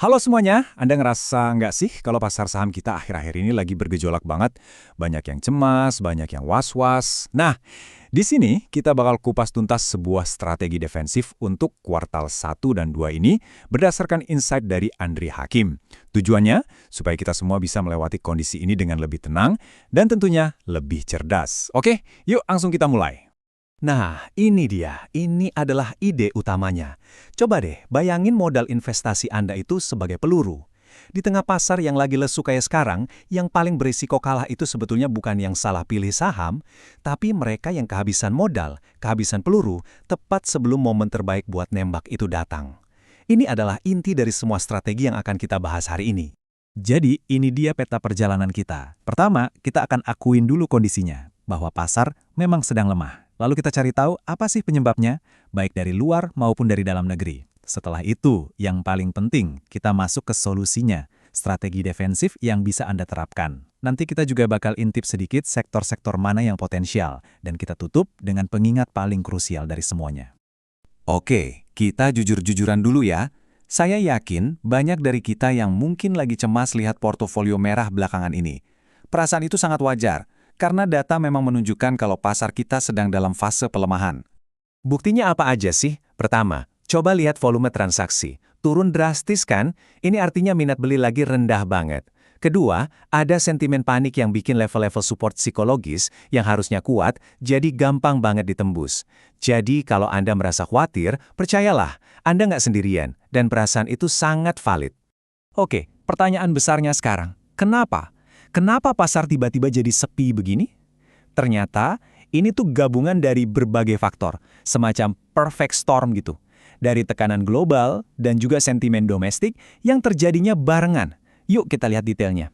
Halo semuanya, Anda ngerasa nggak sih kalau pasar saham kita akhir-akhir ini lagi bergejolak banget? Banyak yang cemas, banyak yang was-was. Nah, di sini kita bakal kupas tuntas sebuah strategi defensif untuk kuartal 1 dan 2 ini berdasarkan insight dari Andri Hakim. Tujuannya, supaya kita semua bisa melewati kondisi ini dengan lebih tenang dan tentunya lebih cerdas. Oke, yuk langsung kita mulai. Nah, ini dia. Ini adalah ide utamanya. Coba deh, bayangin modal investasi Anda itu sebagai peluru. Di tengah pasar yang lagi lesu kayak sekarang, yang paling berisiko kalah itu sebetulnya bukan yang salah pilih saham, tapi mereka yang kehabisan modal, kehabisan peluru, tepat sebelum momen terbaik buat nembak itu datang. Ini adalah inti dari semua strategi yang akan kita bahas hari ini. Jadi, ini dia peta perjalanan kita. Pertama, kita akan akuin dulu kondisinya, bahwa pasar memang sedang lemah. Lalu kita cari tahu apa sih penyebabnya, baik dari luar maupun dari dalam negeri. Setelah itu, yang paling penting, kita masuk ke solusinya, strategi defensif yang bisa Anda terapkan. Nanti kita juga bakal intip sedikit sektor-sektor mana yang potensial, dan kita tutup dengan pengingat paling krusial dari semuanya. Oke, kita jujur-jujuran dulu ya. Saya yakin banyak dari kita yang mungkin lagi cemas lihat portofolio merah belakangan ini. Perasaan itu sangat wajar, karena data memang menunjukkan kalau pasar kita sedang dalam fase pelemahan. Buktinya apa aja sih? Pertama, coba lihat volume transaksi. Turun drastis kan? Ini artinya minat beli lagi rendah banget. Kedua, ada sentimen panik yang bikin level-level support psikologis yang harusnya kuat, jadi gampang banget ditembus. Jadi kalau Anda merasa khawatir, percayalah, Anda nggak sendirian, dan perasaan itu sangat valid. Oke, pertanyaan besarnya sekarang, kenapa? Kenapa pasar tiba-tiba jadi sepi begini? Ternyata, ini tuh gabungan dari berbagai faktor, semacam perfect storm gitu. Dari tekanan global dan juga sentimen domestik yang terjadinya barengan. Yuk kita lihat detailnya.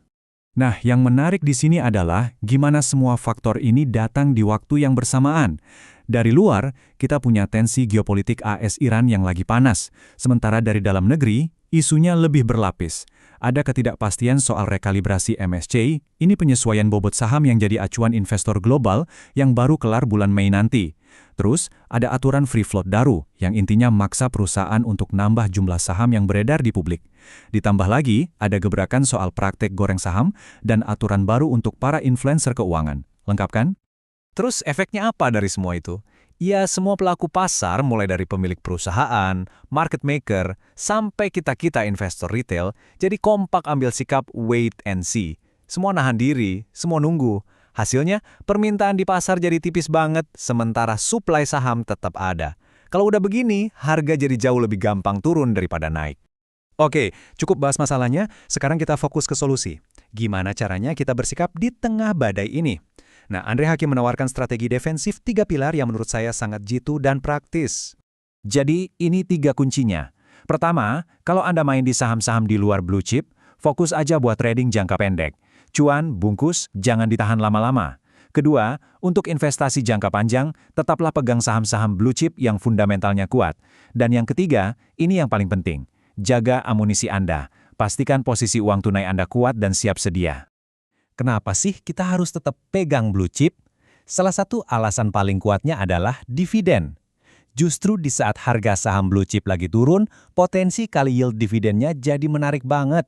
Nah, yang menarik di sini adalah gimana semua faktor ini datang di waktu yang bersamaan. Dari luar, kita punya tensi geopolitik AS-Iran yang lagi panas, sementara dari dalam negeri, isunya lebih berlapis. Ada ketidakpastian soal rekalibrasi MSCI, ini penyesuaian bobot saham yang jadi acuan investor global yang baru kelar bulan Mei nanti. Terus, ada aturan free float baru, yang intinya maksa perusahaan untuk nambah jumlah saham yang beredar di publik. Ditambah lagi, ada gebrakan soal praktek goreng saham dan aturan baru untuk para influencer keuangan. Lengkap kan? Terus efeknya apa dari semua itu? Ya, semua pelaku pasar, mulai dari pemilik perusahaan, market maker, sampai kita-kita investor retail, jadi kompak ambil sikap wait and see. Semua nahan diri, semua nunggu. Hasilnya, permintaan di pasar jadi tipis banget, sementara supply saham tetap ada. Kalau udah begini, harga jadi jauh lebih gampang turun daripada naik. Oke, cukup bahas masalahnya, sekarang kita fokus ke solusi. Gimana caranya kita bersikap di tengah badai ini? Nah, Andri Hakim menawarkan strategi defensif 3 pilar yang menurut saya sangat jitu dan praktis. Jadi, ini 3 kuncinya. Pertama, kalau Anda main di saham-saham di luar blue chip, fokus aja buat trading jangka pendek. Cuan, bungkus, jangan ditahan lama-lama. Kedua, untuk investasi jangka panjang, tetaplah pegang saham-saham blue chip yang fundamentalnya kuat. Dan yang ketiga, ini yang paling penting. Jaga amunisi Anda. Pastikan posisi uang tunai Anda kuat dan siap sedia. Kenapa sih kita harus tetap pegang blue chip? Salah satu alasan paling kuatnya adalah dividen. Justru di saat harga saham blue chip lagi turun, potensi kali yield dividennya jadi menarik banget.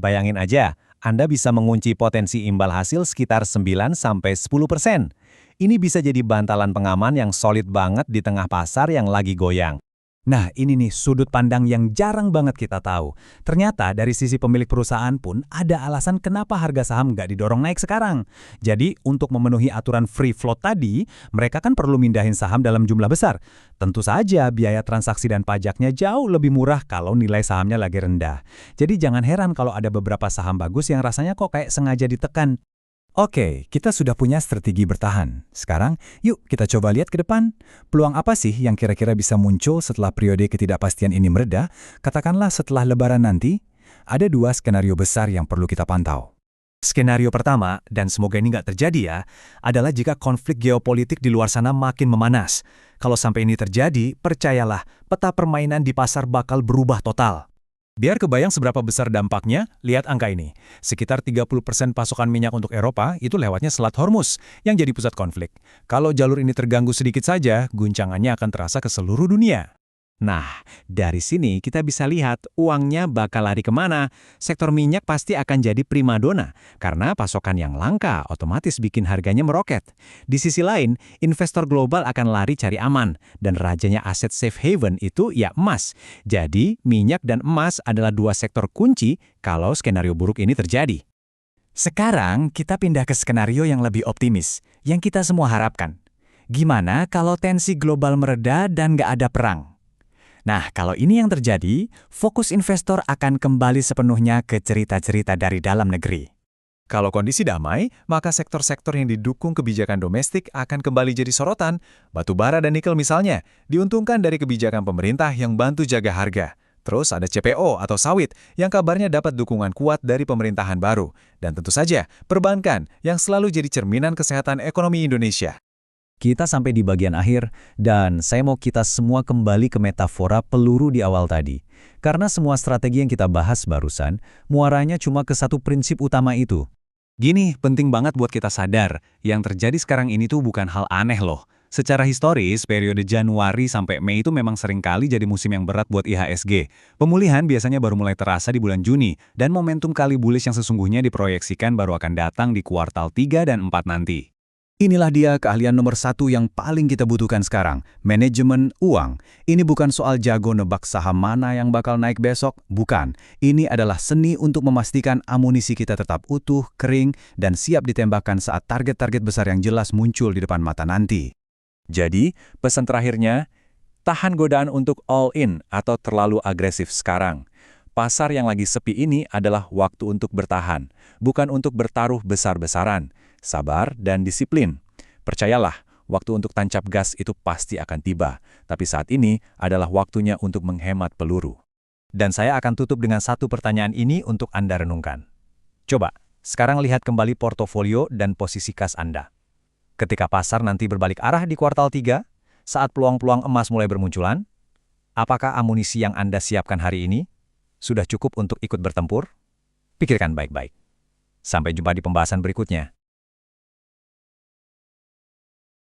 Bayangin aja, Anda bisa mengunci potensi imbal hasil sekitar 9-10%. Ini bisa jadi bantalan pengaman yang solid banget di tengah pasar yang lagi goyang. Nah, ini nih sudut pandang yang jarang banget kita tahu. Ternyata dari sisi pemilik perusahaan pun ada alasan kenapa harga saham nggak didorong naik sekarang. Jadi, untuk memenuhi aturan free float tadi, mereka kan perlu mindahin saham dalam jumlah besar. Tentu saja biaya transaksi dan pajaknya jauh lebih murah kalau nilai sahamnya lagi rendah. Jadi jangan heran kalau ada beberapa saham bagus yang rasanya kok kayak sengaja ditekan. Oke, kita sudah punya strategi bertahan. Sekarang, yuk kita coba lihat ke depan. Peluang apa sih yang kira-kira bisa muncul setelah periode ketidakpastian ini mereda? Katakanlah setelah Lebaran nanti, ada 2 skenario besar yang perlu kita pantau. Skenario pertama, dan semoga ini nggak terjadi ya, adalah jika konflik geopolitik di luar sana makin memanas. Kalau sampai ini terjadi, percayalah, peta permainan di pasar bakal berubah total. Biar kebayang seberapa besar dampaknya, lihat angka ini. Sekitar 30% pasokan minyak untuk Eropa itu lewatnya Selat Hormuz yang jadi pusat konflik. Kalau jalur ini terganggu sedikit saja, guncangannya akan terasa ke seluruh dunia. Nah, dari sini kita bisa lihat uangnya bakal lari kemana. Sektor minyak pasti akan jadi primadona, karena pasokan yang langka otomatis bikin harganya meroket. Di sisi lain, investor global akan lari cari aman, dan rajanya aset safe haven itu ya emas. Jadi, minyak dan emas adalah dua sektor kunci kalau skenario buruk ini terjadi. Sekarang kita pindah ke skenario yang lebih optimis, yang kita semua harapkan. Gimana kalau tensi global mereda dan nggak ada perang? Nah, kalau ini yang terjadi, fokus investor akan kembali sepenuhnya ke cerita-cerita dari dalam negeri. Kalau kondisi damai, maka sektor-sektor yang didukung kebijakan domestik akan kembali jadi sorotan. Batu bara dan nikel misalnya, diuntungkan dari kebijakan pemerintah yang bantu jaga harga. Terus ada CPO atau sawit yang kabarnya dapat dukungan kuat dari pemerintahan baru. Dan tentu saja, perbankan yang selalu jadi cerminan kesehatan ekonomi Indonesia. Kita sampai di bagian akhir, dan saya mau kita semua kembali ke metafora peluru di awal tadi. Karena semua strategi yang kita bahas barusan, muaranya cuma ke satu prinsip utama itu. Gini, penting banget buat kita sadar, yang terjadi sekarang ini tuh bukan hal aneh loh. Secara historis, periode Januari sampai Mei itu memang seringkali jadi musim yang berat buat IHSG. Pemulihan biasanya baru mulai terasa di bulan Juni, dan momentum kali bullish yang sesungguhnya diproyeksikan baru akan datang di kuartal 3 dan 4 nanti. Inilah dia keahlian nomor satu yang paling kita butuhkan sekarang, manajemen uang. Ini bukan soal jago nebak saham mana yang bakal naik besok, bukan. Ini adalah seni untuk memastikan amunisi kita tetap utuh, kering, dan siap ditembakkan saat target-target besar yang jelas muncul di depan mata nanti. Jadi, pesan terakhirnya, tahan godaan untuk all in atau terlalu agresif sekarang. Pasar yang lagi sepi ini adalah waktu untuk bertahan, bukan untuk bertaruh besar-besaran. Sabar dan disiplin. Percayalah, waktu untuk tancap gas itu pasti akan tiba, tapi saat ini adalah waktunya untuk menghemat peluru. Dan saya akan tutup dengan satu pertanyaan ini untuk Anda renungkan. Coba, sekarang lihat kembali portofolio dan posisi kas Anda. Ketika pasar nanti berbalik arah di kuartal 3, saat peluang-peluang emas mulai bermunculan, apakah amunisi yang Anda siapkan hari ini sudah cukup untuk ikut bertempur? Pikirkan baik-baik. Sampai jumpa di pembahasan berikutnya.